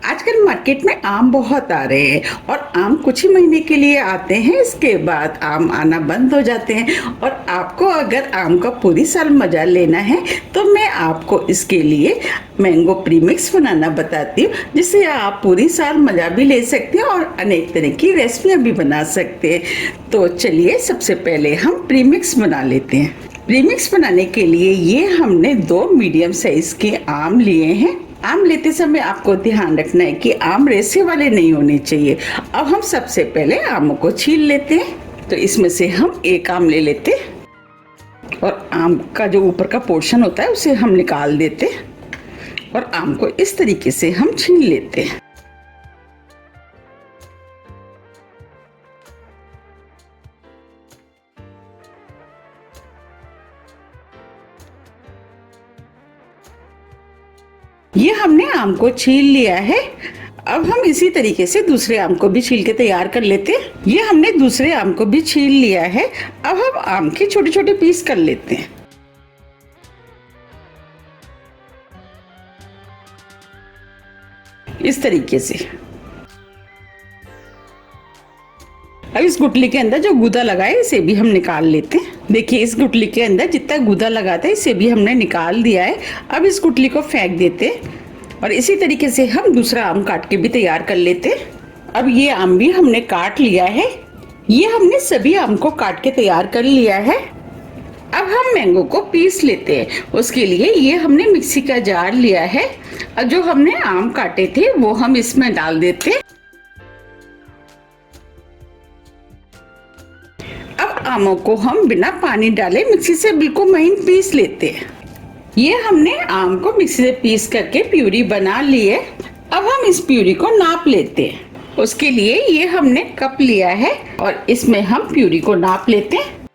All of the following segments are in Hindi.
आजकल मार्केट में आम बहुत आ रहे हैं और आम कुछ ही महीने के लिए आते हैं, इसके बाद आम आना बंद हो जाते हैं। और आपको अगर आम का पूरी साल मजा लेना है तो मैं आपको इसके लिए मैंगो प्रीमिक्स बनाना बताती हूँ, जिससे आप पूरी साल मजा भी ले सकते हैं और अनेक तरह की रेसिपियाँ भी बना सकते हैं। तो चलिए सबसे पहले हम प्रीमिक्स बना लेते हैं। प्रीमिक्स बनाने के लिए ये हमने 2 मीडियम साइज के आम लिए हैं। आम लेते समय आपको ध्यान रखना है कि आम रेसे वाले नहीं होने चाहिए। अब हम सबसे पहले आमों को छील लेते हैं। तो इसमें से हम एक आम ले लेते हैं और आम का जो ऊपर का पोर्शन होता है उसे हम निकाल देते हैं और आम को इस तरीके से हम छील लेते हैं। ये हमने आम को छील लिया है। अब हम इसी तरीके से दूसरे आम को भी छील के तैयार कर लेते हैं। ये हमने दूसरे आम को भी छील लिया है। अब हम आम के छोटे छोटे पीस कर लेते हैं। इस तरीके से। अब इस गुठली के अंदर जो गूदा लगा है इसे भी हम निकाल लेते हैं। देखिए इस गुठली के अंदर जितना गूदा लगा था इसे भी हमने निकाल दिया है। अब इस गुठली को फेंक देते हैं और इसी तरीके से हम दूसरा आम काट के भी तैयार कर लेते हैं। अब ये आम भी हमने काट लिया है। ये हमने सभी आम को काट के तैयार कर लिया है। अब हम मैंगो को पीस लेते हैं। उसके लिए ये हमने मिक्सी का जार लिया है और जो हमने आम काटे थे वो हम इसमें डाल देते हैं। आमों को हम बिना पानी डाले मिक्सी से बिल्कुल महीन पीस लेते हैं। ये हमने आम को मिक्सी से पीस करके प्यूरी बना ली है। अब हम इस प्यूरी को नाप लेते हैं। उसके लिए ये हमने कप लिया है और इसमें हम प्यूरी को नाप लेते हैं।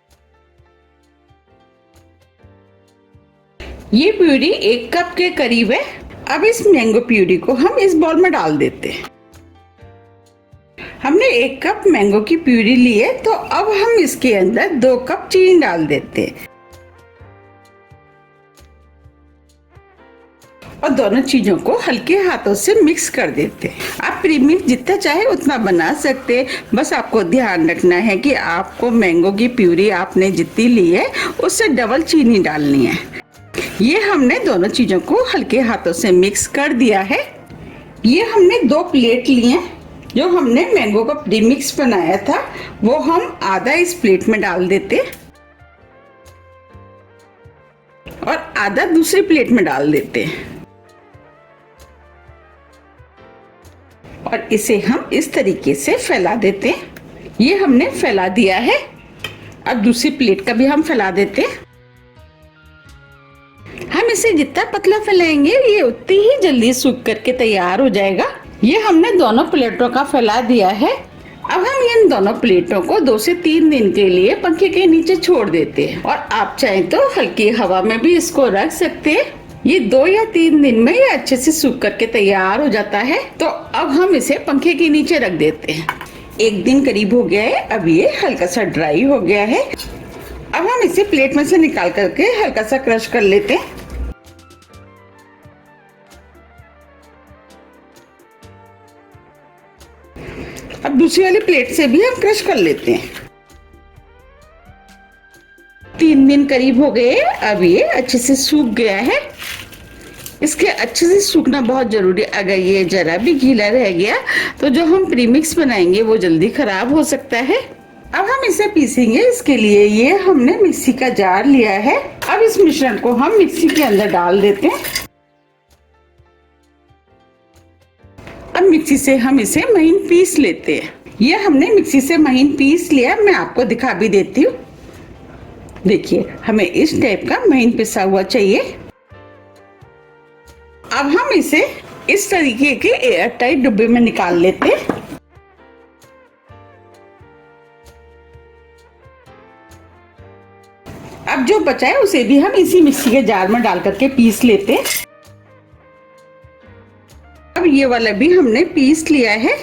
ये प्यूरी 1 कप के करीब है। अब इस मैंगो प्यूरी को हम इस बाउल में डाल देते हैं। हमने 1 कप मैंगो की प्यूरी ली है, तो अब हम इसके अंदर 2 कप चीनी डाल देते हैं और दोनों चीजों को हल्के हाथों से मिक्स कर देते हैं। आप प्रीमिक्स जितना चाहे उतना बना सकते हैं, बस आपको ध्यान रखना है कि आपको मैंगो की प्यूरी आपने जितनी ली है उससे डबल चीनी डालनी है। ये हमने दोनों चीजों को हल्के हाथों से मिक्स कर दिया है। ये हमने 2 प्लेट लिए हैं। जो हमने मैंगो का प्रीमिक्स बनाया था वो हम आधा इस प्लेट में डाल देते और आधा दूसरी प्लेट में डाल देते और इसे हम इस तरीके से फैला देते हैं। ये हमने फैला दिया है। अब दूसरी प्लेट का भी हम फैला देते हैं। हम इसे जितना पतला फैलाएंगे ये उतनी ही जल्दी सूख करके तैयार हो जाएगा। ये हमने दोनों प्लेटों का फैला दिया है। अब हम इन दोनों प्लेटों को 2 से 3 दिन के लिए पंखे के नीचे छोड़ देते हैं और आप चाहें तो हल्की हवा में भी इसको रख सकते हैं। ये 2 या 3 दिन में ये अच्छे से सूख करके तैयार हो जाता है। तो अब हम इसे पंखे के नीचे रख देते हैं। 1 दिन करीब हो गया है। अब ये हल्का सा ड्राई हो गया है। अब हम इसे प्लेट में से निकाल करके हल्का सा क्रश कर लेते हैं। अब दूसरी वाली प्लेट से भी हम क्रश कर लेते हैं। 3 दिन करीब हो गए। अब ये अच्छे से सूख गया है। इसके अच्छे से सूखना बहुत जरूरी है। अगर ये जरा भी गीला रह गया तो जो हम प्रीमिक्स बनाएंगे वो जल्दी खराब हो सकता है। अब हम इसे पीसेंगे। इसके लिए ये हमने मिक्सी का जार लिया है। अब इस मिश्रण को हम मिक्सी के अंदर डाल देते हैं। अब मिक्सी से हम इसे महीन पीस लेते हैं। ये हमने मिक्सी से महीन पीस लिया। मैं आपको दिखा भी देती हूँ। देखिए हमें इस टाइप का महीन पिसा हुआ चाहिए। अब हम इसे इस तरीके के एयर टाइट डिब्बे में निकाल लेते हैं। अब जो बचा है उसे भी हम इसी मिक्सी के जार में डाल करके पीस लेते हैं। अब ये वाला भी हमने पीस लिया है।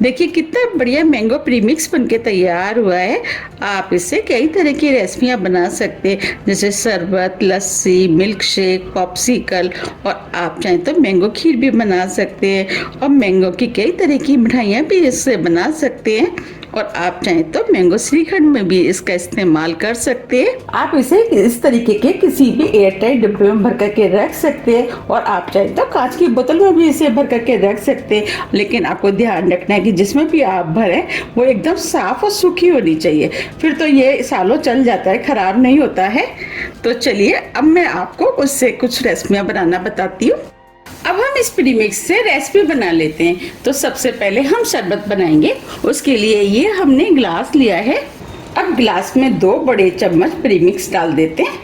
देखिए कितना बढ़िया मैंगो प्रीमिक्स बनके तैयार हुआ है। आप इससे कई तरह की रेसिपियां बना सकते हैं, जैसे शरबत, लस्सी, मिल्क शेक, पॉप्सिकल, और आप चाहें तो मैंगो खीर भी बना सकते हैं, और मैंगो की कई तरह की मिठाइयाँ भी इससे बना सकते हैं, और आप चाहें तो मैंगो श्रीखंड में भी इसका इस्तेमाल कर सकते हैं। आप इसे इस तरीके के किसी भी एयरटाइट डिब्बे में भर करके रख सकते हैं, और आप चाहें तो कांच की बोतल में भी इसे भर करके रख सकते हैं। लेकिन आपको ध्यान रखना है कि जिसमें भी आप भरें वो एकदम साफ और सूखी होनी चाहिए, फिर तो ये सालों चल जाता है, खराब नहीं होता है। तो चलिए अब मैं आपको उससे कुछ रेसिपियां बनाना बताती हूँ। अब हम इस प्रीमिक्स से रेसिपी बना लेते हैं। तो सबसे पहले हम शरबत बनाएंगे। उसके लिए ये हमने ग्लास लिया है। अब ग्लास में 2 बड़े चम्मच प्रीमिक्स डाल देते हैं।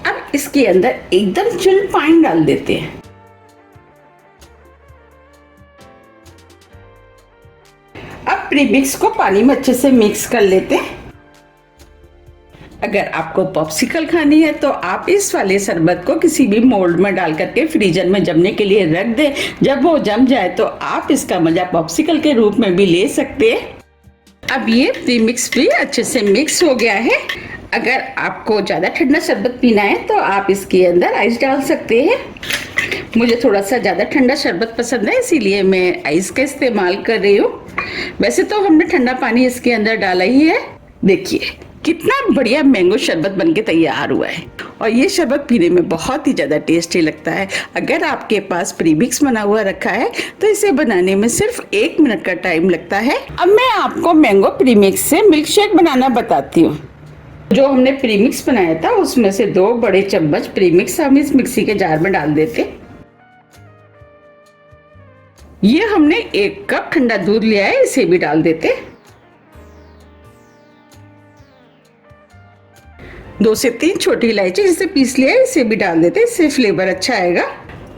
अब इसके अंदर एकदम चिल्ड पानी डाल देते हैं। अब प्रीमिक्स को पानी में अच्छे से मिक्स कर लेते हैं। अगर आपको पॉप्सिकल खानी है तो आप इस वाले शरबत को किसी भी मोल्ड में डाल करके फ्रीजर में जमने के लिए रख दें। जब वो जम जाए तो आप इसका मजा पॉप्सिकल के रूप में भी ले सकते हैं। अब ये प्रीमिक्स भी अच्छे से मिक्स हो गया है। अगर आपको ज़्यादा ठंडा शरबत पीना है तो आप इसके अंदर आइस डाल सकते हैं। मुझे थोड़ा सा ज़्यादा ठंडा शरबत पसंद है, इसीलिए मैं आइस का इस्तेमाल कर रही हूँ। वैसे तो हमने ठंडा पानी इसके अंदर डाला ही है। देखिए कितना बढ़िया मैंगो शरबत बनके तैयार हुआ है, और ये शरबत पीने में बहुत ही ज़्यादा टेस्टी लगता है। अगर आपके पास प्रीमिक्स बना हुआ रखा है तो इसे बनाने में सिर्फ 1 मिनट का टाइम लगता है। अब मैं आपको मैंगो प्रीमिक्स से मिल्क शेक बनाना बताती हूँ। जो हमने प्रीमिक्स बनाया था उसमें से 2 बड़े चम्मच प्रीमिक्स हम इस मिक्सी के जार में डाल देते। ये हमने 1 कप ठंडा दूध लिया है, इसे भी डाल देते। 2 से 3 छोटी इलायची जिसे पीस लिया है, इसे भी डाल देते, इससे फ्लेवर अच्छा आएगा।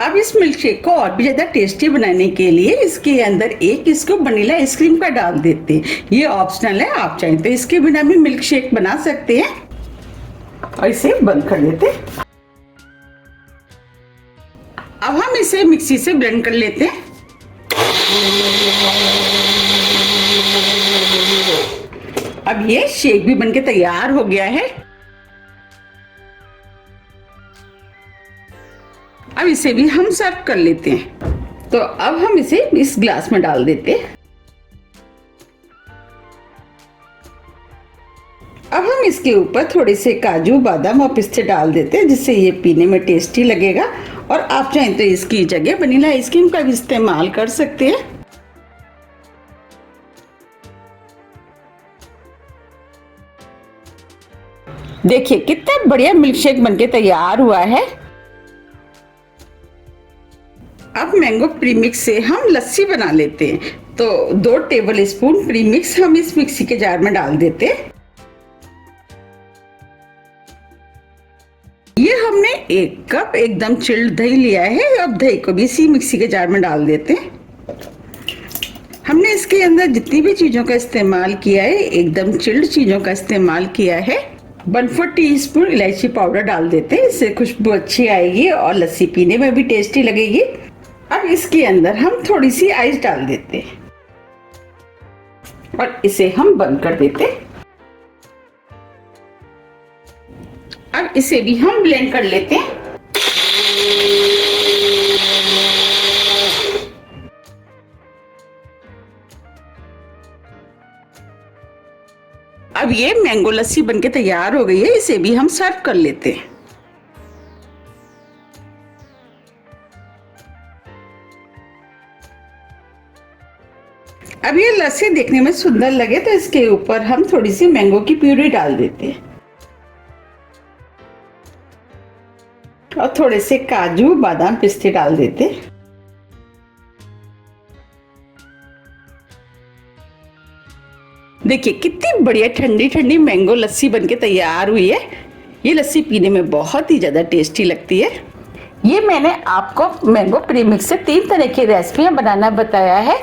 अब इस मिल्क शेक को और भी ज्यादा टेस्टी बनाने के लिए इसके अंदर 1 स्कूप वनीला आइसक्रीम का डाल देते हैं। ये ऑप्शनल है, आप चाहें तो इसके बिना भी मिल्क शेक बना सकते हैं। और इसे बंद कर देते। अब हम इसे मिक्सी से ब्लेंड कर लेते हैं। अब ये शेक भी बनके तैयार हो गया है। अब इसे भी हम सर्व कर लेते हैं। तो अब हम इसे इस ग्लास में डाल देते हैं। अब हम इसके ऊपर थोड़े से काजू, बादाम और पिस्ते डाल देते हैं, जिससे ये पीने में टेस्टी लगेगा। और आप चाहें तो इसकी जगह वनीला आइसक्रीम का भी इस्तेमाल कर सकते हैं। देखिए कितना बढ़िया मिल्क शेक बनके तैयार हुआ है। अब मैंगो प्रीमिक्स से हम लस्सी बना लेते हैं। तो 2 टेबल स्पून प्रीमिक्स हम इस मिक्सी के जार में डाल देते हैं। ये हमने 1 कप एकदम चिल्ड दही लिया है। अब दही को भी इसी मिक्सी के जार में डाल देते हैं। हमने इसके अंदर जितनी भी चीजों का इस्तेमाल किया है, एकदम चिल्ड चीजों का इस्तेमाल किया है। 1/4 टीस्पून इलायची पाउडर डाल देते हैं, इससे खुशबू अच्छी आएगी और लस्सी पीने में भी टेस्टी लगेगी। अब इसके अंदर हम थोड़ी सी आइस डाल देते हैं और इसे हम बंद कर देते। अब इसे भी हम ब्लेंड कर लेते हैं। अब ये मैंगो लस्सी बनके तैयार हो गई है, इसे भी हम सर्व कर लेते हैं। अब ये लस्सी देखने में सुंदर लगे तो इसके ऊपर हम थोड़ी सी मैंगो की प्यूरी डाल देते हैं और थोड़े से काजू, बादाम, पिस्ते डाल देते हैं। देखिए कितनी बढ़िया ठंडी ठंडी मैंगो लस्सी बनके तैयार हुई है। ये लस्सी पीने में बहुत ही ज़्यादा टेस्टी लगती है। ये मैंने आपको मैंगो प्रीमिक्स से 3 तरह की रेसिपियां बनाना बताया है।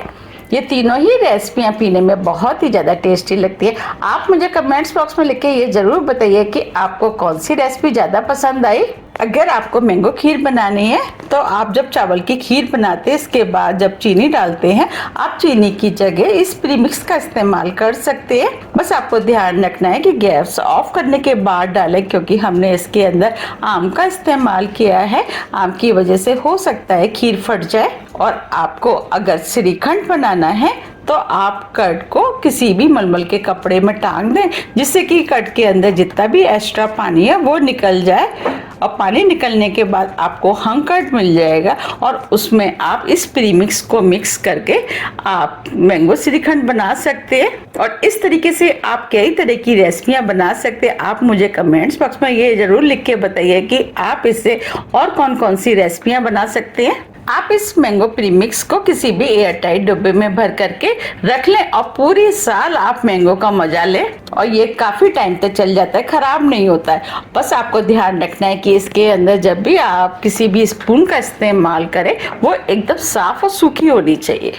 ये तीनों ही रेसिपियां पीने में बहुत ही ज़्यादा टेस्टी लगती है। आप मुझे कमेंट्स बॉक्स में लिख के ये ज़रूर बताइए कि आपको कौन सी रेसिपी ज़्यादा पसंद आई। अगर आपको मैंगो खीर बनानी है तो आप जब चावल की खीर बनाते हैं इसके बाद जब चीनी डालते हैं, आप चीनी की जगह इस प्रीमिक्स का इस्तेमाल कर सकते हैं। बस आपको ध्यान रखना है कि गैस ऑफ करने के बाद डालें, क्योंकि हमने इसके अंदर आम का इस्तेमाल किया है। आम की वजह से हो सकता है खीर फट जाए। और आपको अगर श्रीखंड बनाना है तो आप कर्ड को किसी भी मलमल के कपड़े में टांग दें, जिससे कि कर्ड के अंदर जितना भी एक्स्ट्रा पानी है वो निकल जाए। और पानी निकलने के बाद आपको हंग कर्ड मिल जाएगा और उसमें आप इस प्रीमिक्स को मिक्स करके आप मैंगो श्रीखंड बना सकते हैं। और इस तरीके से आप कई तरह की रेसिपियां बना सकते हैं। आप मुझे कमेंट्स बॉक्स में ये जरूर लिख के बताइए कि आप इससे और कौन कौन सी रेसिपियां बना सकते हैं। आप इस मैंगो प्रीमिक्स को किसी भी एयर टाइट डब्बे में भर करके रख लें और पूरी साल आप मैंगो का मजा लें। और ये काफी टाइम तक चल जाता है, खराब नहीं होता है। बस आपको ध्यान रखना है कि इसके अंदर जब भी आप किसी भी स्पून का इस्तेमाल करें वो एकदम साफ और सूखी होनी चाहिए।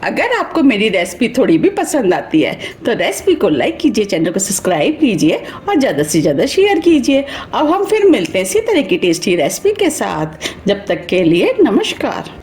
अगर आपको मेरी रेसिपी थोड़ी भी पसंद आती है तो रेसिपी को लाइक कीजिए, चैनल को सब्सक्राइब कीजिए और ज़्यादा से ज़्यादा शेयर कीजिए। अब हम फिर मिलते हैं इसी तरह की टेस्टी रेसिपी के साथ। जब तक के लिए नमस्कार।